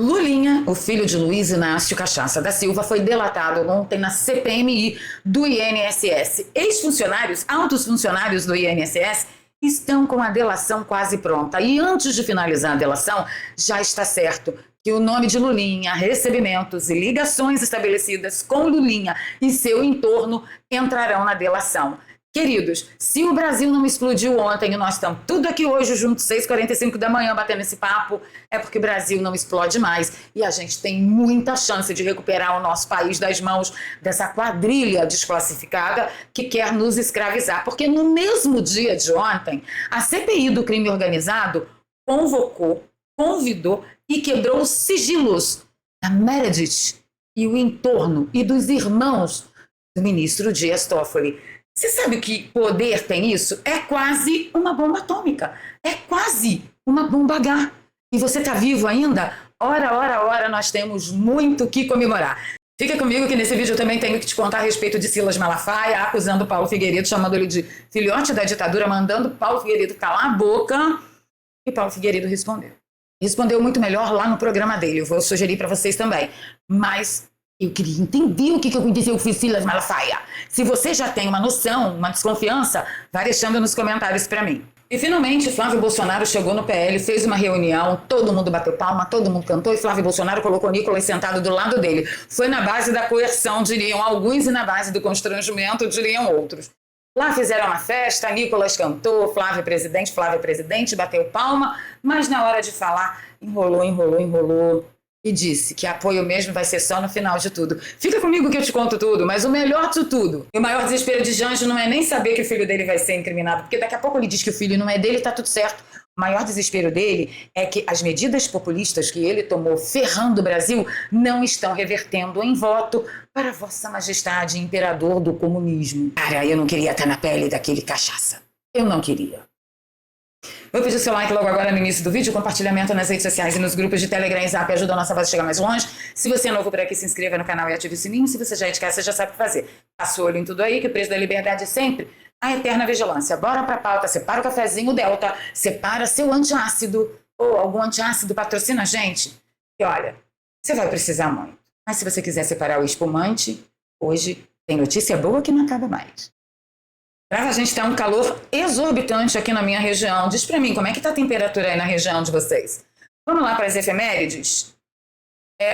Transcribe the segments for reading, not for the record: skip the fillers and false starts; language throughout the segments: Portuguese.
Lulinha, o filho de Luiz Inácio Cachaça da Silva, foi delatado ontem na CPMI do INSS. Ex-funcionários, altos funcionários do INSS, estão com a delação quase pronta. E antes de finalizar a delação, já está certo que o nome de Lulinha, recebimentos e ligações estabelecidas com Lulinha e seu entorno entrarão na delação. Queridos, se o Brasil não explodiu ontem e nós estamos tudo aqui hoje juntos, 6h45 da manhã, batendo esse papo, é porque o Brasil não explode mais. E a gente tem muita chance de recuperar o nosso país das mãos dessa quadrilha desclassificada que quer nos escravizar. Porque no mesmo dia de ontem, a CPI do crime organizado convocou, convidou e quebrou os sigilos da Meredith e o entorno e dos irmãos do ministro Dias Toffoli. Você sabe que poder tem isso? É quase uma bomba atômica. É quase uma bomba H. E você está vivo ainda? Ora, nós temos muito o que comemorar. Fica comigo que nesse vídeo eu também tenho que te contar a respeito de Silas Malafaia, acusando Paulo Figueiredo, chamando ele de filhote da ditadura, mandando Paulo Figueiredo calar a boca. E Paulo Figueiredo respondeu. Respondeu muito melhor lá no programa dele. Eu vou sugerir para vocês também. Mas eu queria entender o que aconteceu com o Silas Malafaia. Se você já tem uma noção, uma desconfiança, vai deixando nos comentários para mim. E finalmente Flávio Bolsonaro chegou no PL, fez uma reunião, todo mundo bateu palma, todo mundo cantou e Flávio Bolsonaro colocou Nicolas sentado do lado dele. Foi na base da coerção, diriam alguns, e na base do constrangimento, diriam outros. Lá fizeram uma festa, Nicolas cantou, Flávio presidente, bateu palma, mas na hora de falar, enrolou. E disse que apoio mesmo vai ser só no final de tudo. Fica comigo que eu te conto tudo, mas o melhor de tudo, e o maior desespero de Janjo não é nem saber que o filho dele vai ser incriminado, porque daqui a pouco ele diz que o filho não é dele e tá tudo certo. O maior desespero dele é que as medidas populistas que ele tomou ferrando o Brasil não estão revertendo em voto para Vossa Majestade, imperador do comunismo. Cara, eu não queria estar na pele daquele cachaça. Eu não queria. Vou pedir seu like logo agora no início do vídeo, compartilhamento nas redes sociais e nos grupos de Telegram e Zap ajuda a nossa voz a chegar mais longe. Se você é novo por aqui, se inscreva no canal e ative o sininho. Se você já é de casa, você já sabe o que fazer. Passa o olho em tudo aí, que o preço da liberdade é sempre a eterna vigilância. Bora pra pauta, separa o cafezinho Delta, separa seu antiácido, ou algum antiácido patrocina a gente. E olha, você vai precisar muito. Mas se você quiser separar o espumante, hoje tem notícia boa que não acaba mais. A gente tá um calor exorbitante aqui na minha região. Diz pra mim, como é que tá a temperatura aí na região de vocês? Vamos lá para as efemérides?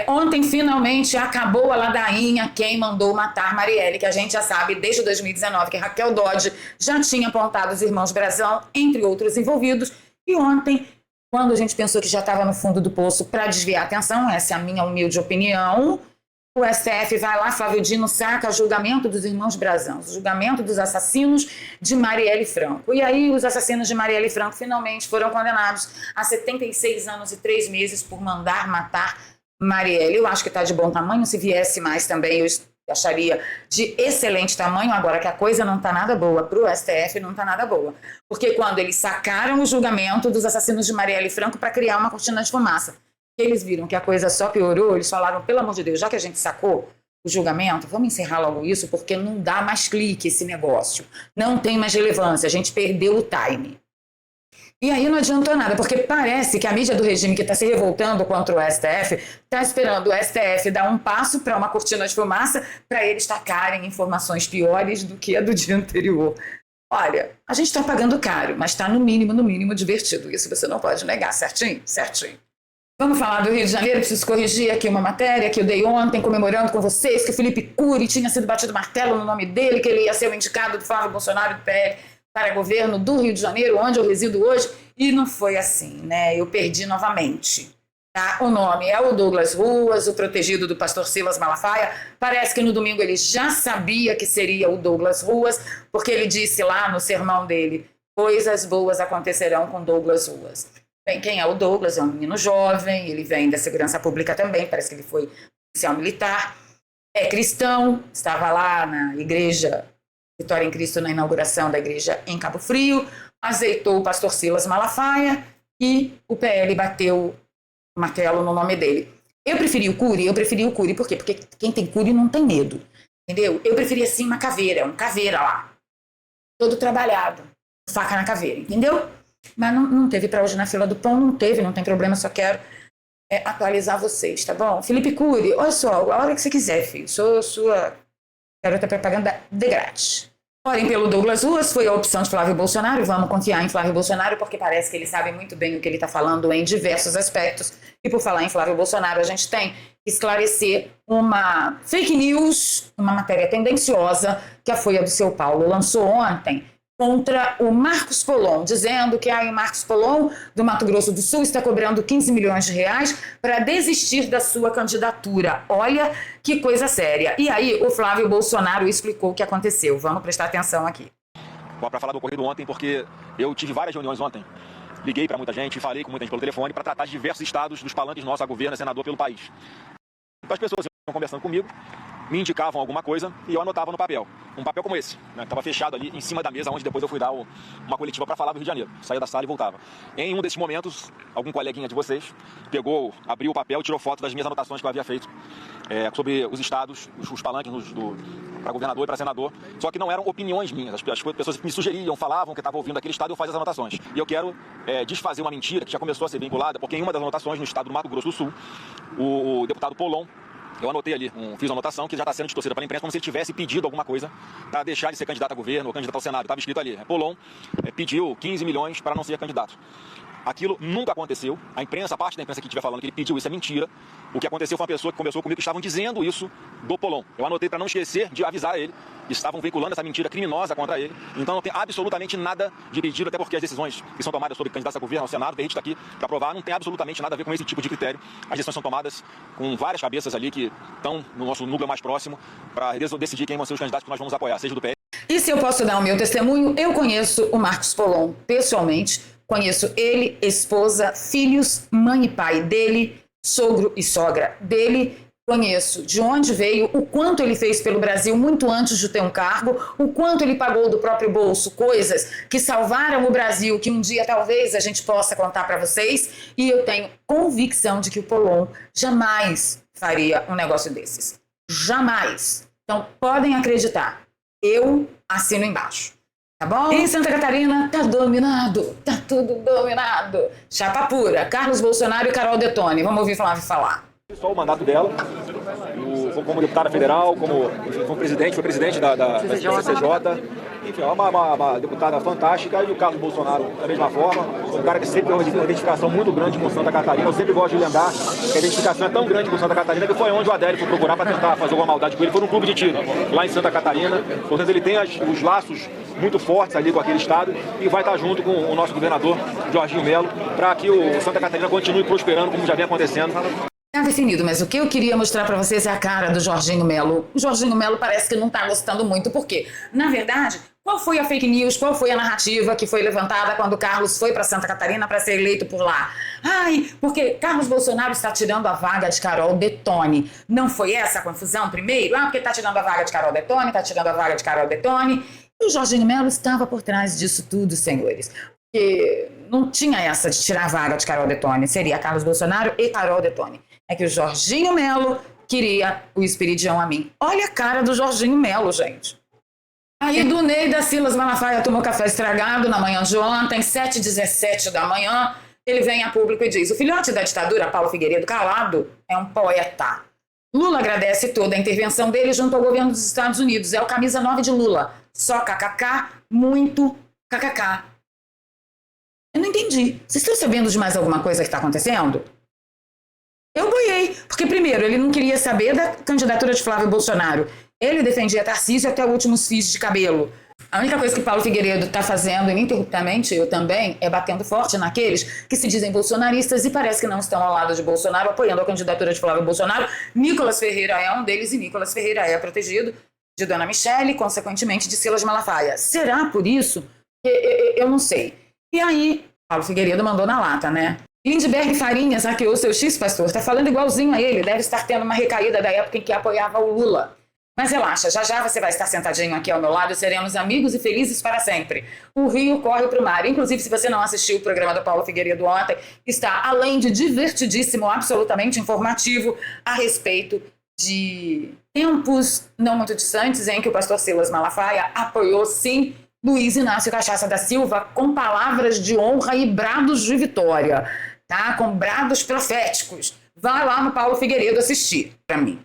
Ontem, finalmente, acabou a ladainha quem mandou matar Marielle, que a gente já sabe desde 2019 que Raquel Dodge já tinha apontado os irmãos Brazão, entre outros envolvidos. E ontem, quando a gente pensou que já estava no fundo do poço para desviar a atenção, essa é a minha humilde opinião, o STF vai lá, Flávio Dino saca julgamento dos irmãos Brazão, julgamento dos assassinos de Marielle Franco. E aí os assassinos de Marielle Franco finalmente foram condenados a 76 anos e 3 meses por mandar matar Marielle. Eu acho que está de bom tamanho, se viesse mais também eu acharia de excelente tamanho. Agora que a coisa não está nada boa para o STF, não está nada boa. Porque quando eles sacaram o julgamento dos assassinos de Marielle Franco para criar uma cortina de fumaça, eles viram que a coisa só piorou, eles falaram, pelo amor de Deus, já que a gente sacou o julgamento, vamos encerrar logo isso, porque não dá mais clique esse negócio. Não tem mais relevância, a gente perdeu o time. E aí não adiantou nada, porque parece que a mídia do regime que está se revoltando contra o STF está esperando o STF dar um passo para uma cortina de fumaça para eles tacarem informações piores do que a do dia anterior. Olha, a gente está pagando caro, mas está no mínimo divertido. Isso você não pode negar, certinho? Certinho. Vamos falar do Rio de Janeiro, preciso corrigir aqui uma matéria que eu dei ontem, comemorando com vocês que o Felipe Cury tinha sido batido martelo no nome dele, que ele ia ser o indicado do Flávio Bolsonaro do PL para governo do Rio de Janeiro, onde eu resido hoje, e não foi assim, né? Eu perdi novamente. Tá? O nome é o Douglas Ruas, o protegido do pastor Silas Malafaia. Parece que no domingo ele já sabia que seria o Douglas Ruas, porque ele disse lá no sermão dele, coisas boas acontecerão com Douglas Ruas. Bem, quem é o Douglas? É um menino jovem, ele vem da segurança pública também, parece que ele foi oficial militar, é cristão, estava lá na igreja Vitória em Cristo, na inauguração da igreja em Cabo Frio, azeitou o pastor Silas Malafaia e o PL bateu o martelo no nome dele. Eu preferi o Cury, por quê? Porque quem tem Cury não tem medo, entendeu? Eu preferi assim uma caveira, um caveira lá, todo trabalhado, faca na caveira, entendeu? Mas não teve para hoje na fila do pão, não tem problema, só quero atualizar vocês, tá bom? Felipe Cury, olha só, a hora que você quiser, filho. Sou sua garota propaganda de grátis. Orem pelo Douglas Ruas, foi a opção de Flávio Bolsonaro. Vamos confiar em Flávio Bolsonaro, porque parece que ele sabe muito bem o que ele está falando em diversos aspectos. E por falar em Flávio Bolsonaro, a gente tem que esclarecer uma fake news, uma matéria tendenciosa que a Folha do São Paulo lançou ontem contra o Marcos Polon, dizendo que o Marcos Polon, do Mato Grosso do Sul, está cobrando 15 milhões de reais para desistir da sua candidatura. Olha que coisa séria. E aí o Flávio Bolsonaro explicou o que aconteceu. Vamos prestar atenção aqui. Para falar do ocorrido ontem, porque eu tive várias reuniões ontem. Liguei para muita gente, falei com muita gente pelo telefone para tratar de diversos estados dos palanques nossos, a governo, a senador, pelo país. Então as pessoas iam conversando comigo, me indicavam alguma coisa e eu anotava no papel. Um papel como esse, né? Estava fechado ali em cima da mesa, onde depois eu fui dar uma coletiva para falar do Rio de Janeiro. Saía da sala e voltava. Em um desses momentos, algum coleguinha de vocês abriu o papel e tirou foto das minhas anotações que eu havia feito sobre os estados, os palanques para governador e para senador. Só que não eram opiniões minhas. As pessoas me sugeriam, falavam que estavam ouvindo aquele estado e eu fazia as anotações. E eu quero desfazer uma mentira que já começou a ser vinculada, porque em uma das anotações, no estado do Mato Grosso do Sul, o deputado Polon, eu anotei ali, fiz uma anotação que já está sendo distorcida pela imprensa, como se ele tivesse pedido alguma coisa para deixar de ser candidato a governo ou candidato ao Senado. Estava escrito ali, Polon pediu 15 milhões para não ser candidato. Aquilo nunca aconteceu. A imprensa, a parte da imprensa que estiver falando que ele pediu isso é mentira. O que aconteceu foi uma pessoa que conversou comigo que estavam dizendo isso do Polon. Eu anotei para não esquecer de avisar ele. Estavam veiculando essa mentira criminosa contra ele. Então não tem absolutamente nada de pedido, até porque as decisões que são tomadas sobre candidatos a governo, ao Senado, a gente está aqui para aprovar, não tem absolutamente nada a ver com esse tipo de critério. As decisões são tomadas com várias cabeças ali que estão no nosso núcleo mais próximo para decidir quem vão ser os candidatos que nós vamos apoiar, seja do PS. E se eu posso dar o meu testemunho, eu conheço o Marcos Polon pessoalmente. Conheço ele, esposa, filhos, mãe e pai dele, sogro e sogra dele. Conheço de onde veio, o quanto ele fez pelo Brasil muito antes de ter um cargo, o quanto ele pagou do próprio bolso, coisas que salvaram o Brasil, que um dia talvez a gente possa contar para vocês. E eu tenho convicção de que o Polon jamais faria um negócio desses. Jamais. Então podem acreditar. Eu assino embaixo. Tá bom? Em Santa Catarina, tá dominado. Tá tudo dominado. Chapa pura. Carlos Bolsonaro e Carol Detone. Vamos ouvir falar. Só o mandato dela, como deputada federal, foi presidente da CCJ. Enfim, é uma deputada fantástica. E o Carlos Bolsonaro, da mesma forma, um cara que sempre tem uma identificação muito grande com Santa Catarina. Eu sempre gosto de lembrar que a identificação é tão grande com Santa Catarina que foi onde o Adélio foi procurar para tentar fazer alguma maldade com ele. Foi num clube de tiro, lá em Santa Catarina. Portanto, ele tem os laços muito fortes ali com aquele estado e vai estar junto com o nosso governador, Jorginho Melo, para que o Santa Catarina continue prosperando como já vem acontecendo. Tá definido, mas o que eu queria mostrar para vocês é a cara do Jorginho Melo. O Jorginho Melo parece que não tá gostando muito, porque, na verdade, qual foi a fake news, qual foi a narrativa que foi levantada quando o Carlos foi para Santa Catarina para ser eleito por lá? Ai, porque Carlos Bolsonaro está tirando a vaga de Carol Detone. Não foi essa a confusão primeiro? Porque está tirando a vaga de Carol Detone, está tirando a vaga de Carol Detone. E o Jorginho Melo estava por trás disso tudo, senhores. Porque não tinha essa de tirar a vaga de Carol Detone, seria Carlos Bolsonaro e Carol Detone. É que o Jorginho Melo queria o Espiridião a mim. Olha a cara do Jorginho Melo, gente. Aí do Ney da Silas Malafaia tomou café estragado na manhã de ontem, 7h17 da manhã, ele vem a público e diz: o filhote da ditadura, Paulo Figueiredo Calado, é um poeta. Lula agradece toda a intervenção dele junto ao governo dos Estados Unidos. É o camisa 9 de Lula. Só kkk, muito kkk. Eu não entendi. Vocês estão sabendo de mais alguma coisa que está acontecendo? Eu boiei, porque primeiro, ele não queria saber da candidatura de Flávio Bolsonaro. Ele defendia Tarcísio até o último fios de cabelo. A única coisa que Paulo Figueiredo está fazendo, ininterruptamente, eu também, é batendo forte naqueles que se dizem bolsonaristas e parece que não estão ao lado de Bolsonaro, apoiando a candidatura de Flávio Bolsonaro. Nicolas Ferreira é um deles e Nicolas Ferreira é protegido de Dona Michele e, consequentemente, de Silas Malafaia. Será por isso? Eu não sei. E aí, Paulo Figueiredo mandou na lata, né? Lindbergh Farinhas hackeou seu X, pastor. Tá falando igualzinho a ele. Deve estar tendo uma recaída da época em que apoiava o Lula. Mas relaxa, já já você vai estar sentadinho aqui ao meu lado e seremos amigos e felizes para sempre. O rio corre para o mar. Inclusive, se você não assistiu o programa do Paulo Figueiredo ontem, está, além de divertidíssimo, absolutamente informativo, a respeito de tempos não muito distantes em que o pastor Silas Malafaia apoiou, sim, Luiz Inácio Cachaça da Silva com palavras de honra e brados de vitória. tá? Com brados proféticos. Vai lá no Paulo Figueiredo assistir para mim.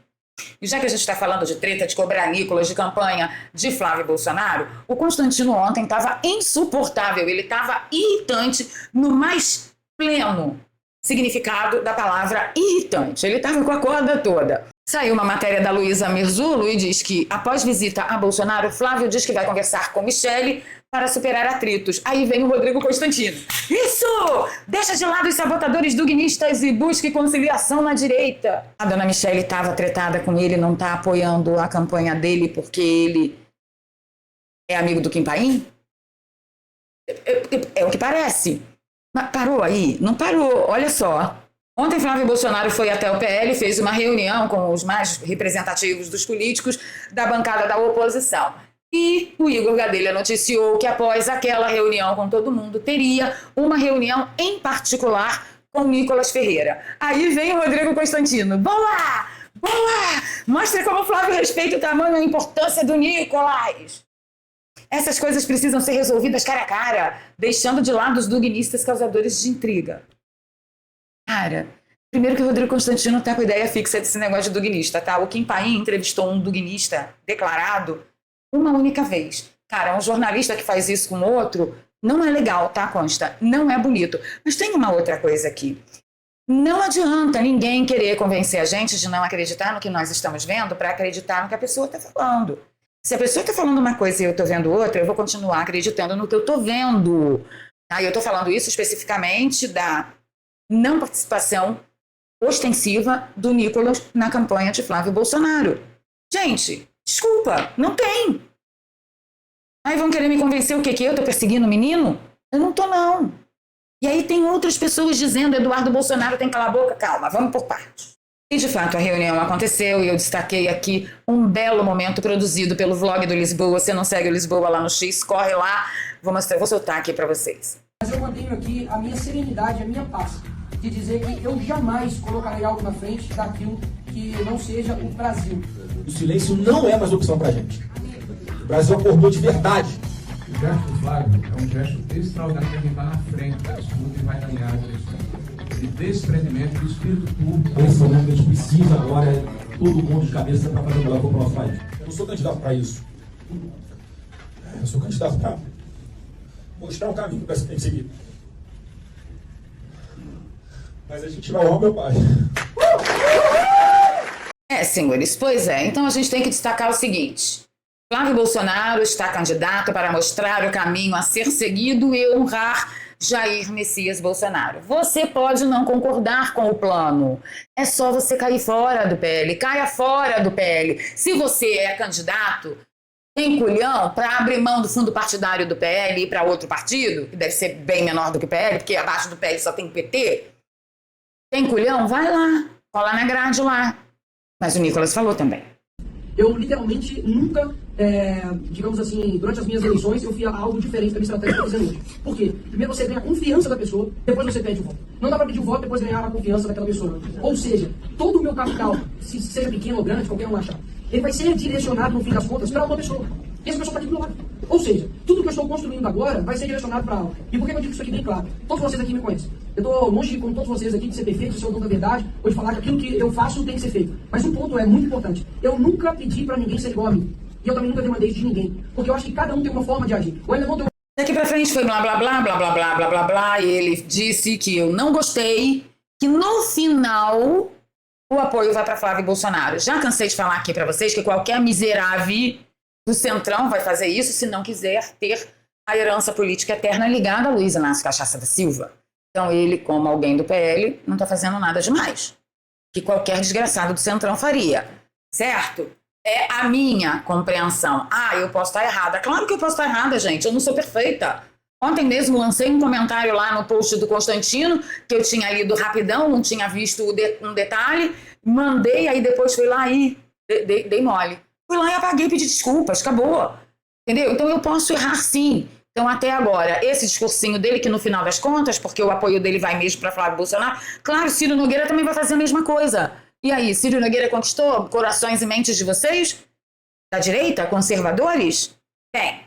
E já que a gente está falando de treta, de cobrar Nicolas, de campanha de Flávio Bolsonaro, o Constantino ontem estava insuportável, ele estava irritante no mais pleno significado da palavra irritante. Ele estava com a corda toda. Saiu uma matéria da Luísa Mirzulo e diz que, após visita a Bolsonaro, Flávio diz que vai conversar com Michele para superar atritos. Aí vem o Rodrigo Constantino. Isso! Deixa de lado os sabotadores dugnistas e busque conciliação na direita. A dona Michele estava tretada com ele, não está apoiando a campanha dele porque ele é amigo do Kim Paim? É o que parece. Mas parou aí? Não parou, olha só. Ontem Flávio Bolsonaro foi até o PL, fez uma reunião com os mais representativos dos políticos da bancada da oposição. E o Igor Gadelha noticiou que após aquela reunião com todo mundo, teria uma reunião em particular com Nicolas Ferreira. Aí vem o Rodrigo Constantino. Boa! Boa! Mostra como o Flávio respeita o tamanho e a importância do Nicolas. Essas coisas precisam ser resolvidas cara a cara, deixando de lado os dugnistas causadores de intriga. Cara, primeiro que o Rodrigo Constantino tá com a ideia fixa desse negócio de dugnista, tá? O Kim Paim entrevistou um dugnista declarado uma única vez. Cara, um jornalista que faz isso com outro não é legal, tá, consta? Não é bonito. Mas tem uma outra coisa aqui. Não adianta ninguém querer convencer a gente de não acreditar no que nós estamos vendo para acreditar no que a pessoa está falando. Se a pessoa está falando uma coisa e eu estou vendo outra, eu vou continuar acreditando no que eu estou vendo. Tá? Eu estou falando isso especificamente da não participação ostensiva do Nicolas na campanha de Flávio Bolsonaro. Gente, desculpa, não tem. Aí vão querer me convencer o quê? Que eu estou perseguindo o menino? Eu não estou, não. E aí tem outras pessoas dizendo Eduardo Bolsonaro tem que calar a boca. Calma, vamos por partes. E de fato a reunião aconteceu e eu destaquei aqui um belo momento produzido pelo vlog do Lisboa. Você não segue o Lisboa lá no X, corre lá. Vou soltar aqui para vocês. Mas eu mantenho aqui a minha serenidade, a minha paz, de dizer que eu jamais colocarei algo na frente daquilo que não seja o Brasil. O silêncio não é mais opção pra gente. O Brasil acordou de verdade. O gesto do Flávio é um gesto extraordinário que vai na frente da disputa e vai ganhar a eleição. De desprendimento do espírito público. Esse momento que a gente precisa agora é todo mundo de cabeça para fazer o melhor para o nosso país. Eu não sou candidato para isso. Eu sou candidato para mostrar um caminho para ser seguido. Mas a gente vai honrar meu pai. Senhores, pois é. Então a gente tem que destacar o seguinte. Flávio Bolsonaro está candidato para mostrar o caminho a ser seguido e honrar Jair Messias Bolsonaro. Você pode não concordar com o plano. É só você cair fora do PL. Caia fora do PL. Se você é candidato, tem culhão para abrir mão do fundo partidário do PL e ir para outro partido, que deve ser bem menor do que o PL, porque abaixo do PL só tem PT. Tem culhão? Vai lá. Cola na grade lá. Mas o Nicolas falou também. Eu literalmente nunca, digamos assim, durante as minhas eleições, eu fiz algo diferente da minha estratégia que eu tô fazendo hoje. Por quê? Primeiro você ganha a confiança da pessoa, depois você pede o voto. Não dá pra pedir o voto e depois ganhar a confiança daquela pessoa. Ou seja, todo o meu capital, se seja pequeno ou grande, qualquer um achar, ele vai ser direcionado, no fim das contas, para uma pessoa. E essa pessoa está aqui do meu lado. Ou seja, tudo que eu estou construindo agora vai ser direcionado para ela. E por que eu digo isso aqui bem claro? Todos vocês aqui me conhecem. Eu estou longe, como todos vocês aqui, de ser perfeito, de ser o dono da verdade, ou de falar que aquilo que eu faço tem que ser feito. Mas um ponto é muito importante. Eu nunca pedi para ninguém ser igual a mim. E eu também nunca demandei de ninguém. Porque eu acho que cada um tem uma forma de agir. O Alemão tem Daqui pra frente foi blá blá blá blá blá blá blá blá blá. E ele disse que eu não gostei, que no final o apoio vai para Flávio Bolsonaro. Já cansei de falar aqui para vocês que qualquer miserável do Centrão vai fazer isso se não quiser ter a herança política eterna ligada a Luiz Inácio Cachaça da Silva. Então ele, como alguém do PL, não está fazendo nada demais que qualquer desgraçado do Centrão faria, certo? É a minha compreensão. Eu posso estar errada. Claro que eu posso estar errada, gente. Eu não sou perfeita. Ontem mesmo lancei um comentário lá no post do Constantino, que eu tinha lido rapidão, não tinha visto um detalhe, mandei, aí depois fui lá e dei mole. Fui lá e apaguei e pedi desculpas, acabou. Entendeu? Então eu posso errar sim. Então até agora, esse discursinho dele, que no final das contas, porque o apoio dele vai mesmo para Flávio Bolsonaro, claro, Ciro Nogueira também vai fazer a mesma coisa. E aí, Ciro Nogueira conquistou corações e mentes de vocês? Da direita? Conservadores? Bem,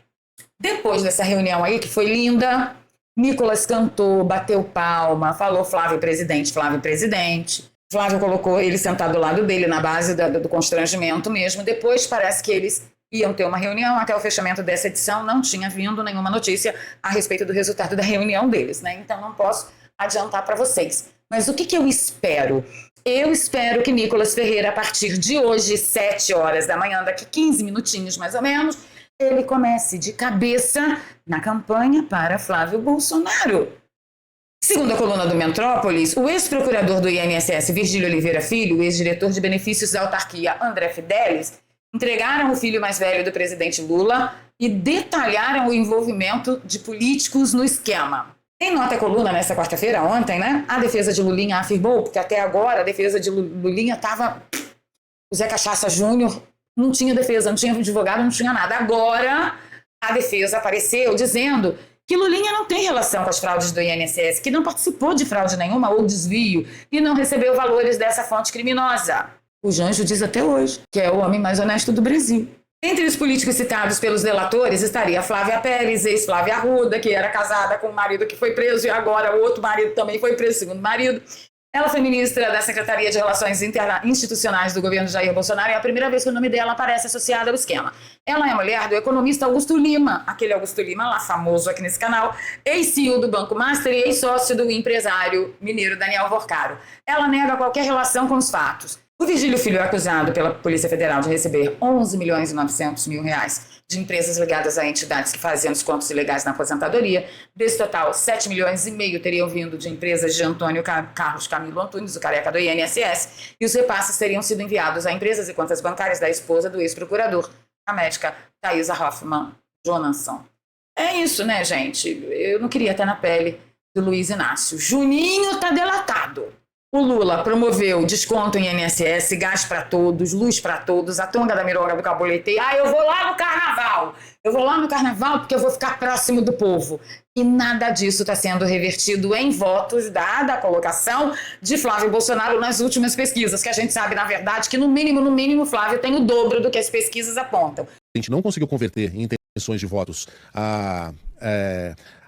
depois dessa reunião aí, que foi linda, Nicolas cantou, bateu palma, falou Flávio presidente, Flávio presidente. Flávio colocou ele sentado do lado dele, na base do constrangimento mesmo. Depois parece que eles iam ter uma reunião. Até o fechamento dessa edição não tinha vindo nenhuma notícia a respeito do resultado da reunião deles, né? Então não posso adiantar para vocês. Mas o que eu espero? Eu espero que Nicolas Ferreira, a partir de hoje, 7 horas da manhã, daqui 15 minutinhos mais ou menos, ele comece de cabeça na campanha para Flávio Bolsonaro. Segundo a coluna do Metrópolis, o ex-procurador do INSS, Virgílio Oliveira Filho, o ex-diretor de benefícios da autarquia, André Fidelis, entregaram o filho mais velho do presidente Lula e detalharam o envolvimento de políticos no esquema. Em nota à coluna, nessa quarta-feira, ontem, né, a defesa de Lulinha afirmou, porque até agora a defesa de Lulinha estava... O Zé Cachaça Júnior não tinha defesa, não tinha advogado, não tinha nada. Agora a defesa apareceu dizendo que Lulinha não tem relação com as fraudes do INSS, que não participou de fraude nenhuma ou desvio e não recebeu valores dessa fonte criminosa. O Janjo diz até hoje que é o homem mais honesto do Brasil. Entre os políticos citados pelos delatores estaria Flávia Pérez, ex-Flávia Arruda, que era casada com um marido que foi preso e agora o outro marido também foi preso, segundo marido. Ela foi ministra da Secretaria de Relações Institucionais do governo Jair Bolsonaro e é a primeira vez que o nome dela aparece associado ao esquema. Ela é mulher do economista Augusto Lima, aquele Augusto Lima lá famoso aqui nesse canal, ex-CEO do Banco Master e ex-sócio do empresário mineiro Daniel Vorcaro. Ela nega qualquer relação com os fatos. O Virgílio Filho é acusado pela Polícia Federal de receber 11 milhões e 900 mil reais de empresas ligadas a entidades que faziam descontos ilegais na aposentadoria. Desse total, 7 milhões e meio teriam vindo de empresas de Antônio Carlos Camilo Antunes, o careca do INSS, e os repasses teriam sido enviados a empresas e contas bancárias da esposa do ex-procurador, a médica Thaisa Hoffmann Jonasson. É isso, né, gente? Eu não queria estar na pele do Luiz Inácio. Juninho tá delatado. O Lula promoveu desconto em INSS, gás para todos, luz para todos, a tonga da mironga do caboletei. Eu vou lá no carnaval. Eu vou lá no carnaval porque eu vou ficar próximo do povo. E nada disso está sendo revertido em votos, dada a colocação de Flávio Bolsonaro nas últimas pesquisas, que a gente sabe, na verdade, que no mínimo, Flávio tem o dobro do que as pesquisas apontam. A gente não conseguiu converter em intenções de votos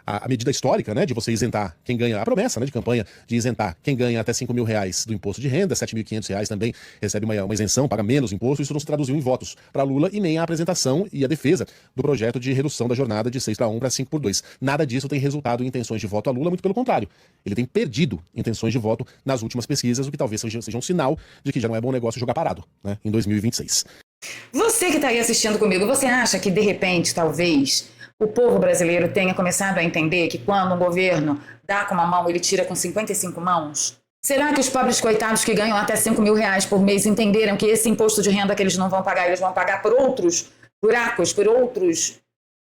a medida histórica, né, de você isentar quem ganha, a promessa, né, de campanha de isentar quem ganha até R$5 mil do imposto de renda, R$7.500 também recebe uma isenção, paga menos imposto. Isso não se traduziu em votos para Lula e nem a apresentação e a defesa do projeto de redução da jornada de 6/1 para 5/2. Nada disso tem resultado em intenções de voto a Lula, muito pelo contrário. Ele tem perdido intenções de voto nas últimas pesquisas, o que talvez seja um sinal de que já não é bom negócio jogar parado, né, em 2026. Você que está aí assistindo comigo, você acha que de repente, talvez, o povo brasileiro tenha começado a entender que quando um governo dá com uma mão, ele tira com 55 mãos? Será que os pobres coitados que ganham até R$5 mil por mês entenderam que esse imposto de renda que eles não vão pagar, eles vão pagar por outros buracos, por outros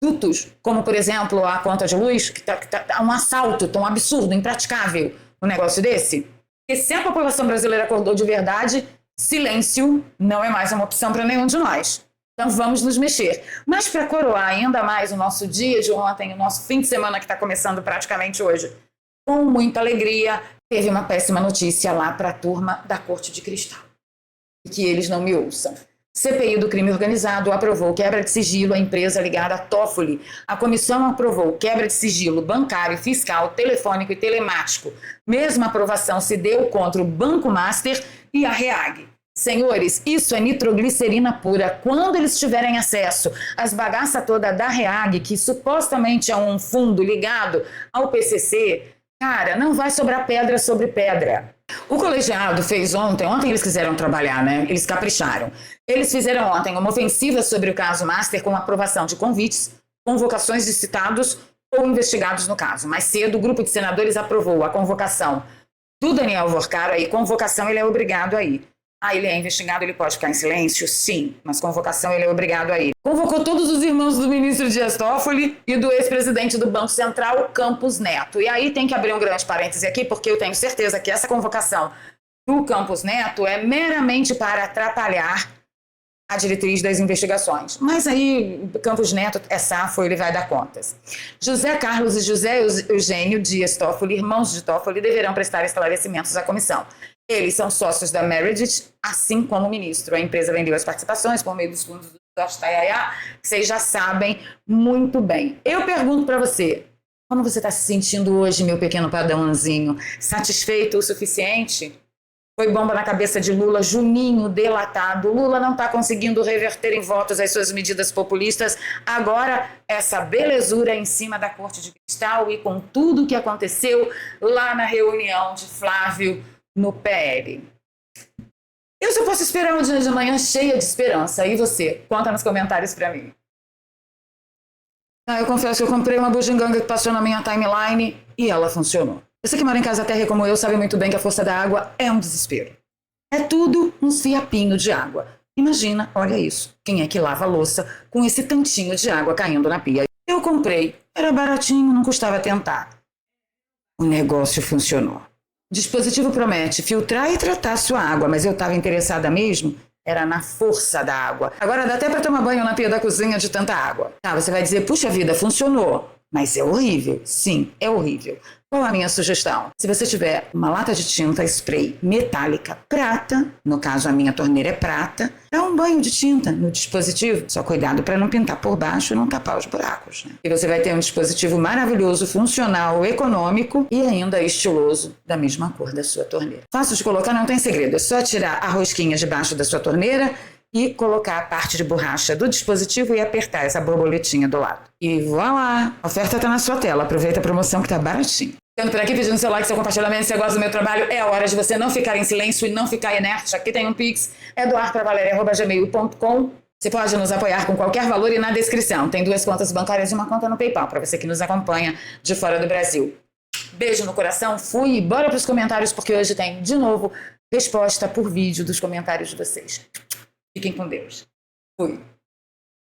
dutos, como, por exemplo, a conta de luz, que tá um assalto tão absurdo, impraticável, um negócio desse? E se a população brasileira acordou de verdade, silêncio não é mais uma opção para nenhum de nós. Então vamos nos mexer. Mas para coroar ainda mais o nosso dia de ontem, o nosso fim de semana que está começando praticamente hoje, com muita alegria, teve uma péssima notícia lá para a turma da Corte de Cristal. E que eles não me ouçam. CPI do crime organizado aprovou quebra de sigilo à empresa ligada à Toffoli. A comissão aprovou quebra de sigilo bancário, fiscal, telefônico e telemático. Mesma aprovação se deu contra o Banco Master e a REAG. Senhores, isso é nitroglicerina pura. Quando eles tiverem acesso às bagaças todas da REAG, que supostamente é um fundo ligado ao PCC, cara, não vai sobrar pedra sobre pedra. O colegiado fez ontem eles quiseram trabalhar, né? Eles capricharam. Eles fizeram ontem uma ofensiva sobre o caso Master com aprovação de convites, convocações de citados ou investigados no caso. Mais cedo, o grupo de senadores aprovou a convocação do Daniel Vorcaro. Aí, convocação ele é obrigado a ir. Ele é investigado, ele pode ficar em silêncio? Sim, mas convocação ele é obrigado a ir. Convocou todos os irmãos do ministro Dias Toffoli e do ex-presidente do Banco Central, Campos Neto. E aí tem que abrir um grande parêntese aqui, porque eu tenho certeza que essa convocação do Campos Neto é meramente para atrapalhar a diretriz das investigações. Mas aí Campos Neto é safo, ele vai dar contas. José Carlos e José Eugênio Dias Toffoli, irmãos de Toffoli, deverão prestar esclarecimentos à comissão. Eles são sócios da Meredith, assim como o ministro. A empresa vendeu as participações por meio dos fundos do Tayaya, que vocês já sabem muito bem. Eu pergunto para você, Como você está se sentindo hoje, meu pequeno padrãozinho? Satisfeito o suficiente? Foi bomba na cabeça de Lula, Juninho delatado. Lula não está conseguindo reverter em votos as suas medidas populistas. Agora, essa belezura em cima da Corte de Cristal e com tudo o que aconteceu lá na reunião de Flávio no PL. Eu só posso esperar um dia de manhã cheia de esperança. E você? Conta nos comentários para mim. Eu confesso, eu comprei uma bugiganga que passou na minha timeline e ela funcionou. Você que mora em casa terra como eu sabe muito bem que a força da água é um desespero. É tudo uns fiapinhos de água. Imagina, olha isso. Quem é que lava a louça com esse tantinho de água caindo na pia? Eu comprei. Era baratinho, não custava tentar. O negócio funcionou. O dispositivo promete filtrar e tratar sua água, mas eu estava interessada mesmo era na força da água. Agora dá até para tomar banho na pia da cozinha de tanta água. Tá, você vai dizer, puxa vida, funcionou. Mas é horrível. Sim, é horrível. Qual a minha sugestão? Se você tiver uma lata de tinta spray metálica prata, no caso a minha torneira é prata, dá um banho de tinta no dispositivo. Só cuidado para não pintar por baixo e não tapar os buracos. Né? E você vai ter um dispositivo maravilhoso, funcional, econômico e ainda estiloso, da mesma cor da sua torneira. Fácil de colocar, não tem segredo. É só tirar a rosquinha de baixo da sua torneira e colocar a parte de borracha do dispositivo e apertar essa borboletinha do lado. E voilá! A oferta está na sua tela. Aproveita a promoção que está baratinho. Ficando por aqui, pedindo seu like, seu compartilhamento, se você gosta do meu trabalho, é hora de você não ficar em silêncio e não ficar inerte. Aqui tem um Pix, eduarpravaleria@gmail.com. Você pode nos apoiar com qualquer valor e na descrição tem 2 contas bancárias e uma conta no PayPal, para você que nos acompanha de fora do Brasil. Beijo no coração, fui e bora para os comentários, porque hoje tem, de novo, resposta por vídeo dos comentários de vocês. Fiquem com Deus. Fui.